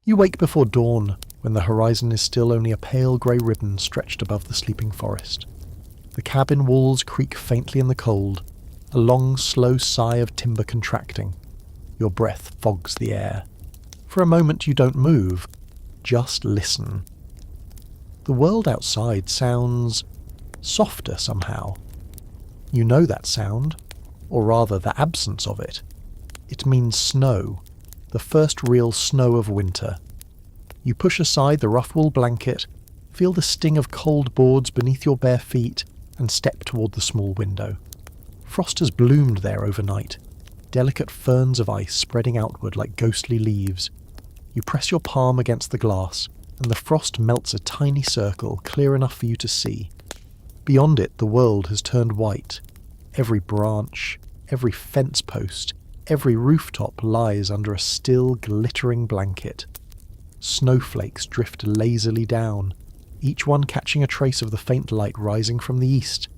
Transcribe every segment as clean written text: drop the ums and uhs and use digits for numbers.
You wake before dawn, when the horizon is still only a pale grey ribbon stretched above the sleeping forest. The cabin walls creak faintly in the cold, a long, slow sigh of timber contracting. Your breath fogs the air. For a moment you don't move, just listen. The world outside sounds softer somehow. You know that sound, or rather the absence of it. It means snow, the first real snow of winter. You push aside the rough wool blanket, feel the sting of cold boards beneath your bare feet, and step toward the small window. Frost has bloomed there overnight, delicate ferns of ice spreading outward like ghostly leaves. You press your palm against the glass, and the frost melts a tiny circle clear enough for you to see. Beyond it, the world has turned white. Every branch, every fence post, every rooftop lies under a still, glittering blanket. Snowflakes drift lazily down, each one catching a trace of the faint light rising from the east.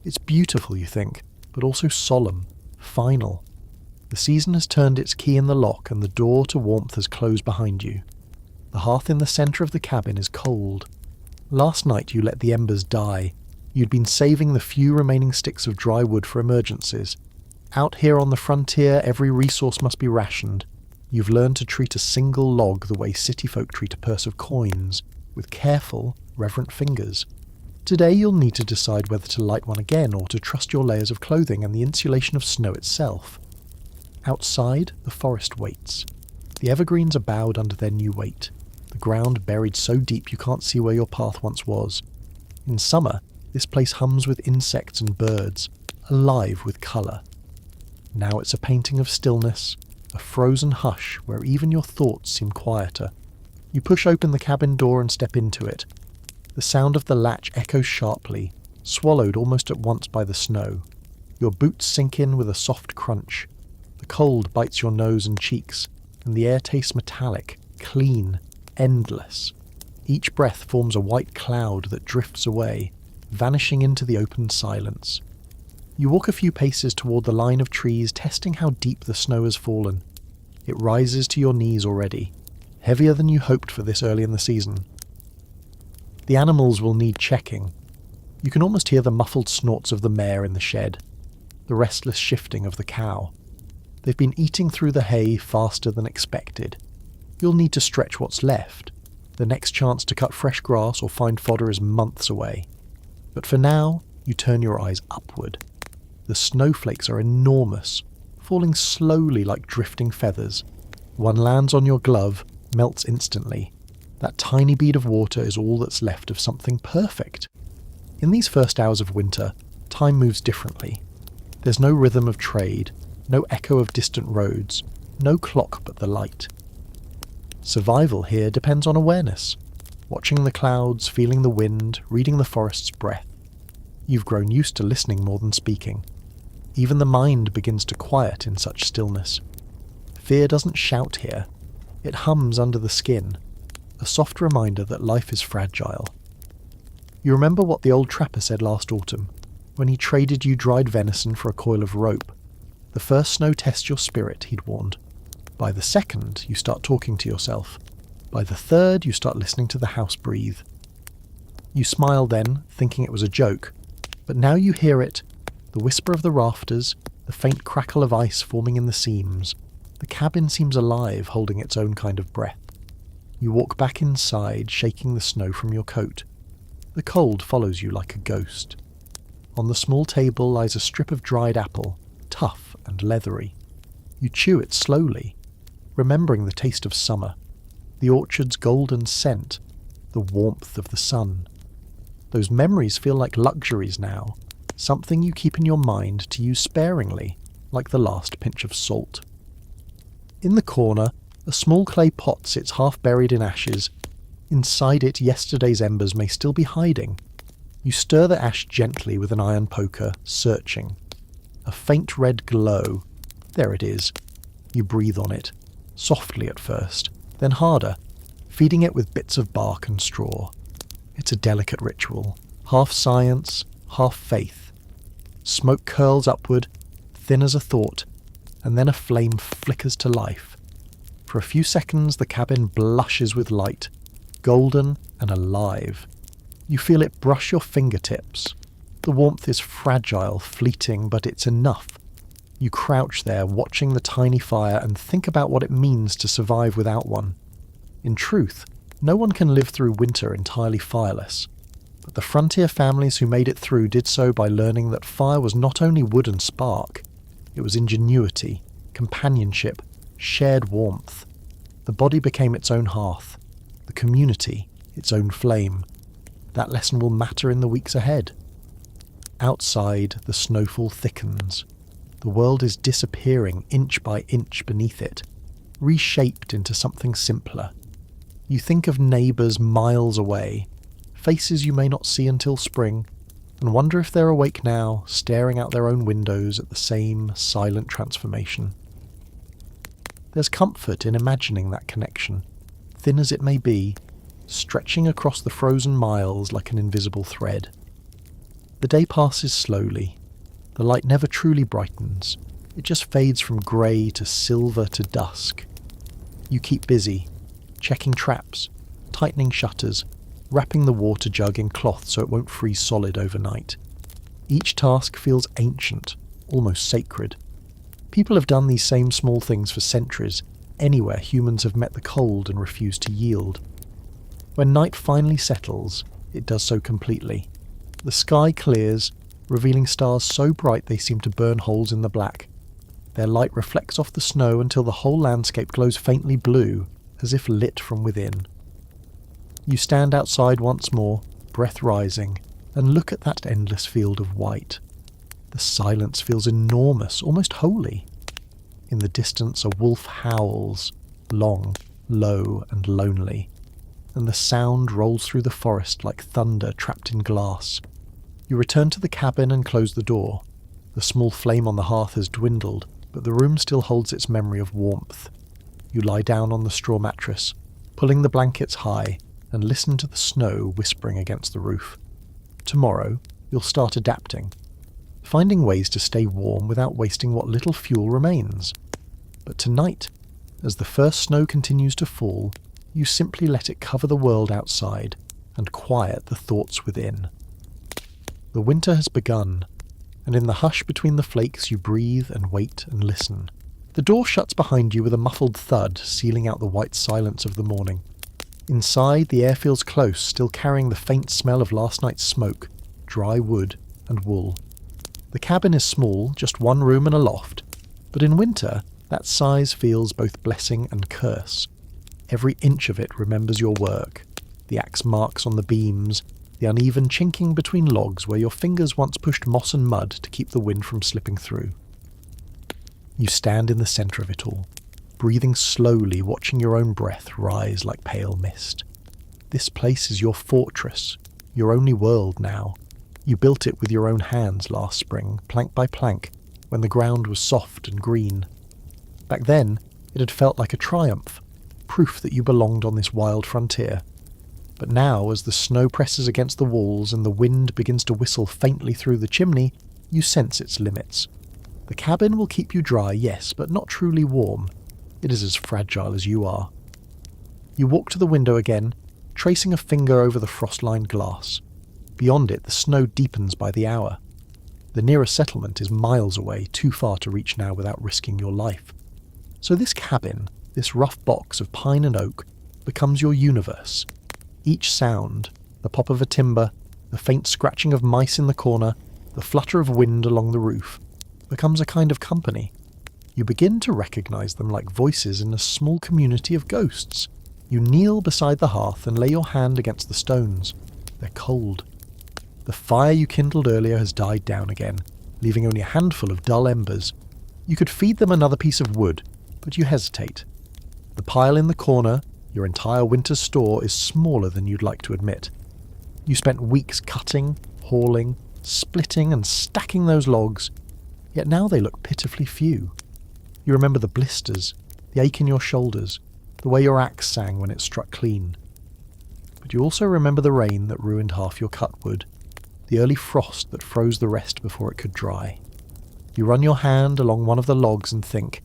It's beautiful, you think, but also solemn, final. The season has turned its key in the lock and the door to warmth has closed behind you. The hearth in the centre of the cabin is cold. Last night you let the embers die. You'd been saving the few remaining sticks of dry wood for emergencies. Out here on the frontier, every resource must be rationed. You've learned to treat a single log the way city folk treat a purse of coins, with careful, reverent fingers. Today you'll need to decide whether to light one again or to trust your layers of clothing and the insulation of snow itself. Outside, the forest waits. The evergreens are bowed under their new weight, the ground buried so deep you can't see where your path once was. In summer, this place hums with insects and birds, alive with colour. Now it's a painting of stillness, a frozen hush where even your thoughts seem quieter. You push open the cabin door and step into it. The sound of the latch echoes sharply, swallowed almost at once by the snow. Your boots sink in with a soft crunch. The cold bites your nose and cheeks, and the air tastes metallic, clean, endless. Each breath forms a white cloud that drifts away, vanishing into the open silence. You walk a few paces toward the line of trees, testing how deep the snow has fallen. It rises to your knees already, heavier than you hoped for this early in the season. The animals will need checking. You can almost hear the muffled snorts of the mare in the shed, the restless shifting of the cow. They've been eating through the hay faster than expected. You'll need to stretch what's left. The next chance to cut fresh grass or find fodder is months away. But for now, you turn your eyes upward. The snowflakes are enormous, falling slowly like drifting feathers. One lands on your glove, melts instantly. That tiny bead of water is all that's left of something perfect. In these first hours of winter, time moves differently. There's no rhythm of trade, no echo of distant roads, no clock but the light. Survival here depends on awareness, watching the clouds, feeling the wind, reading the forest's breath. You've grown used to listening more than speaking. Even the mind begins to quiet in such stillness. Fear doesn't shout here. It hums under the skin, a soft reminder that life is fragile. You remember what the old trapper said last autumn, when he traded you dried venison for a coil of rope. The first snow tests your spirit, he'd warned. By the second, you start talking to yourself. By the third, you start listening to the house breathe. You smiled then, thinking it was a joke, but now you hear it, the whisper of the rafters, the faint crackle of ice forming in the seams. The cabin seems alive, holding its own kind of breath. You walk back inside, shaking the snow from your coat. The cold follows you like a ghost. On the small table lies a strip of dried apple, tough and leathery. You chew it slowly, remembering the taste of summer, the orchard's golden scent, the warmth of the sun. Those memories feel like luxuries now, something you keep in your mind to use sparingly, like the last pinch of salt. In the corner, a small clay pot sits half buried in ashes. Inside it, yesterday's embers may still be hiding. You stir the ash gently with an iron poker, searching. A faint red glow. There it is. You breathe on it, softly at first, then harder, feeding it with bits of bark and straw. It's a delicate ritual, half science, half faith. Smoke curls upward, thin as a thought, and then a flame flickers to life. For a few seconds, the cabin blushes with light, golden and alive. You feel it brush your fingertips. The warmth is fragile, fleeting, but it's enough. You crouch there, watching the tiny fire, and think about what it means to survive without one. In truth, no one can live through winter entirely fireless. But the frontier families who made it through did so by learning that fire was not only wood and spark, it was ingenuity, companionship, shared warmth. The body became its own hearth, the community its own flame. That lesson will matter in the weeks ahead. Outside, the snowfall thickens. The world is disappearing inch by inch beneath it, reshaped into something simpler. You think of neighbours miles away, faces you may not see until spring, and wonder if they're awake now, staring out their own windows at the same silent transformation. There's comfort in imagining that connection, thin as it may be, stretching across the frozen miles like an invisible thread. The day passes slowly. The light never truly brightens. It just fades from grey to silver to dusk. You keep busy, checking traps, tightening shutters, wrapping the water jug in cloth so it won't freeze solid overnight. Each task feels ancient, almost sacred. People have done these same small things for centuries, anywhere humans have met the cold and refused to yield. When night finally settles, it does so completely. The sky clears, revealing stars so bright they seem to burn holes in the black. Their light reflects off the snow until the whole landscape glows faintly blue, as if lit from within. You stand outside once more, breath rising, and look at that endless field of white. The silence feels enormous, almost holy. In the distance a wolf howls, long, low and lonely, and the sound rolls through the forest like thunder trapped in glass. You return to the cabin and close the door. The small flame on the hearth has dwindled, but the room still holds its memory of warmth. You lie down on the straw mattress, pulling the blankets high, and listen to the snow whispering against the roof. Tomorrow, you'll start adapting, finding ways to stay warm without wasting what little fuel remains. But tonight, as the first snow continues to fall, you simply let it cover the world outside and quiet the thoughts within. The winter has begun, and in the hush between the flakes you breathe and wait and listen. The door shuts behind you with a muffled thud, sealing out the white silence of the morning. Inside, the air feels close, still carrying the faint smell of last night's smoke, dry wood and wool. The cabin is small, just one room and a loft, but in winter, that size feels both blessing and curse. Every inch of it remembers your work, the axe marks on the beams, the uneven chinking between logs where your fingers once pushed moss and mud to keep the wind from slipping through. You stand in the centre of it all, breathing slowly, watching your own breath rise like pale mist. This place is your fortress, your only world now. You built it with your own hands last spring, plank by plank, when the ground was soft and green. Back then, it had felt like a triumph, proof that you belonged on this wild frontier. But now, as the snow presses against the walls and the wind begins to whistle faintly through the chimney, you sense its limits. The cabin will keep you dry, yes, but not truly warm. It is as fragile as you are. You walk to the window again, tracing a finger over the frost-lined glass. Beyond it, the snow deepens by the hour. The nearest settlement is miles away, too far to reach now without risking your life. So this cabin, this rough box of pine and oak, becomes your universe. Each sound, the pop of a timber, the faint scratching of mice in the corner, the flutter of wind along the roof, becomes a kind of company. You begin to recognise them like voices in a small community of ghosts. You kneel beside the hearth and lay your hand against the stones. They're cold. The fire you kindled earlier has died down again, leaving only a handful of dull embers. You could feed them another piece of wood, but you hesitate. The pile in the corner, your entire winter's store, is smaller than you'd like to admit. You spent weeks cutting, hauling, splitting and stacking those logs, yet now they look pitifully few. You remember the blisters, the ache in your shoulders, the way your axe sang when it struck clean. But you also remember the rain that ruined half your cut wood, the early frost that froze the rest before it could dry. You run your hand along one of the logs and think,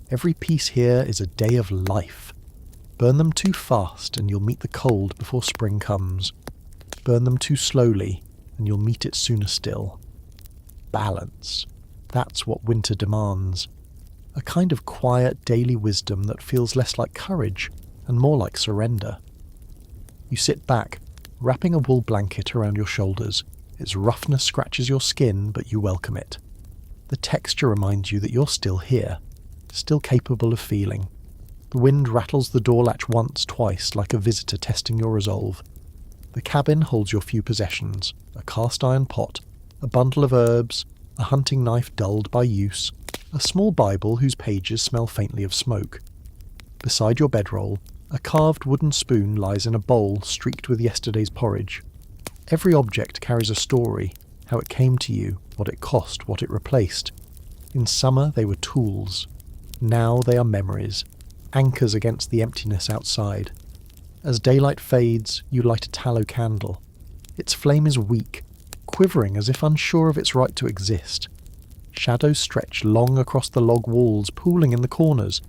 Every piece here is a day of life. Burn them too fast and you'll meet the cold before spring comes. Burn them too slowly and you'll meet it sooner still. Balance. That's what winter demands. A kind of quiet daily wisdom that feels less like courage and more like surrender. You sit back, wrapping a wool blanket around your shoulders. Its roughness scratches your skin, but you welcome it. The texture reminds you that you're still here, still capable of feeling. The wind rattles the door latch once, twice, like a visitor testing your resolve. The cabin holds your few possessions, a cast iron pot, a bundle of herbs, a hunting knife dulled by use, a small Bible whose pages smell faintly of smoke. Beside your bedroll, a carved wooden spoon lies in a bowl streaked with yesterday's porridge. Every object carries a story, how it came to you, what it cost, what it replaced. In summer they were tools. Now they are memories, anchors against the emptiness outside. As daylight fades, you light a tallow candle. Its flame is weak, quivering as if unsure of its right to exist. Shadows stretch long across the log walls, pooling in the corners.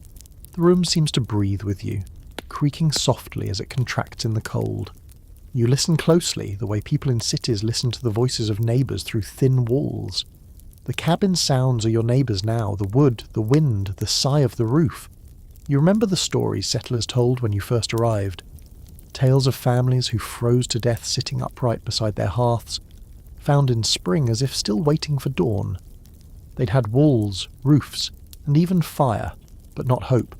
The room seems to breathe with you, creaking softly as it contracts in the cold. You listen closely, the way people in cities listen to the voices of neighbours through thin walls. The cabin's sounds are your neighbours now, the wood, the wind, the sigh of the roof. You remember the stories settlers told when you first arrived. Tales of families who froze to death sitting upright beside their hearths, found in spring as if still waiting for dawn. They'd had walls, roofs, and even fire, but not hope.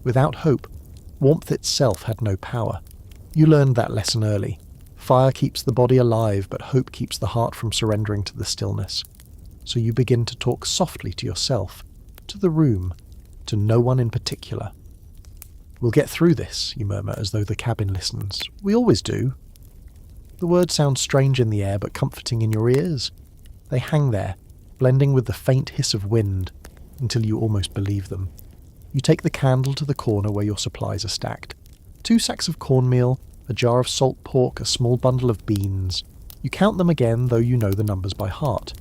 Without hope, warmth itself had no power. You learned that lesson early. Fire keeps the body alive, but hope keeps the heart from surrendering to the stillness. So you begin to talk softly to yourself, to the room, to no one in particular. "We'll get through this," you murmur as though the cabin listens. "We always do." The words sound strange in the air, but comforting in your ears. They hang there, blending with the faint hiss of wind, until you almost believe them. You take the candle to the corner where your supplies are stacked. 2 sacks of cornmeal, a jar of salt pork, a small bundle of beans. You count them again, though you know the numbers by heart.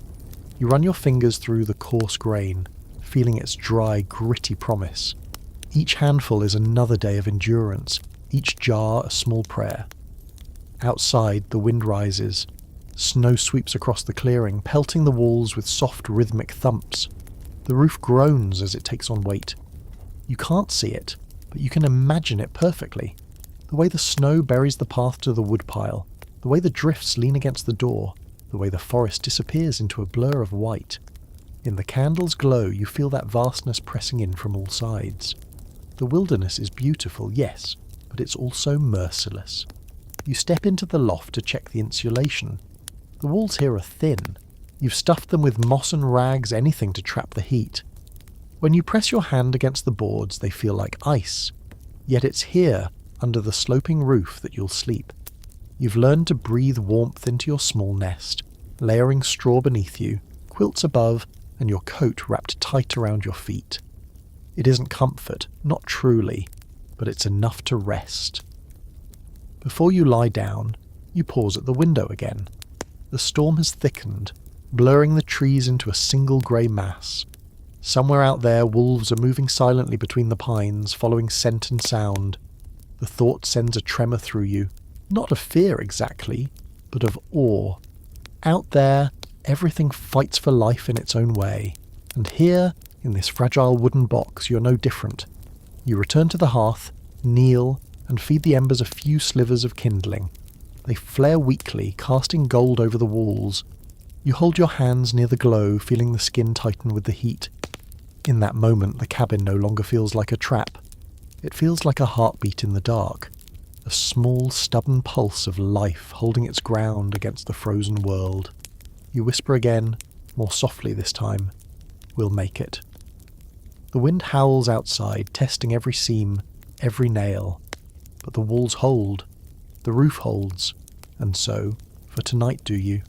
You run your fingers through the coarse grain, feeling its dry, gritty promise. Each handful is another day of endurance, each jar a small prayer. Outside, the wind rises. Snow sweeps across the clearing, pelting the walls with soft, rhythmic thumps. The roof groans as it takes on weight. You can't see it, but you can imagine it perfectly. The way the snow buries the path to the woodpile, the way the drifts lean against the door, the way the forest disappears into a blur of white. In the candle's glow, you feel that vastness pressing in from all sides. The wilderness is beautiful, yes, but it's also merciless. You step into the loft to check the insulation. The walls here are thin. You've stuffed them with moss and rags, anything to trap the heat. When you press your hand against the boards, they feel like ice. Yet it's here, under the sloping roof, that you'll sleep. You've learned to breathe warmth into your small nest, layering straw beneath you, quilts above, and your coat wrapped tight around your feet. It isn't comfort, not truly, but it's enough to rest. Before you lie down, you pause at the window again. The storm has thickened, blurring the trees into a single grey mass. Somewhere out there, wolves are moving silently between the pines, following scent and sound. The thought sends a tremor through you, not of fear exactly, but of awe. Out there, everything fights for life in its own way, and here, in this fragile wooden box, you're no different. You return to the hearth, kneel, and feed the embers a few slivers of kindling. They flare weakly, casting gold over the walls. You hold your hands near the glow, feeling the skin tighten with the heat. In that moment, the cabin no longer feels like a trap. It feels like a heartbeat in the dark, a small, stubborn pulse of life holding its ground against the frozen world. You whisper again, more softly this time, "We'll make it." The wind howls outside, testing every seam, every nail. But the walls hold, the roof holds, and so, for tonight do you,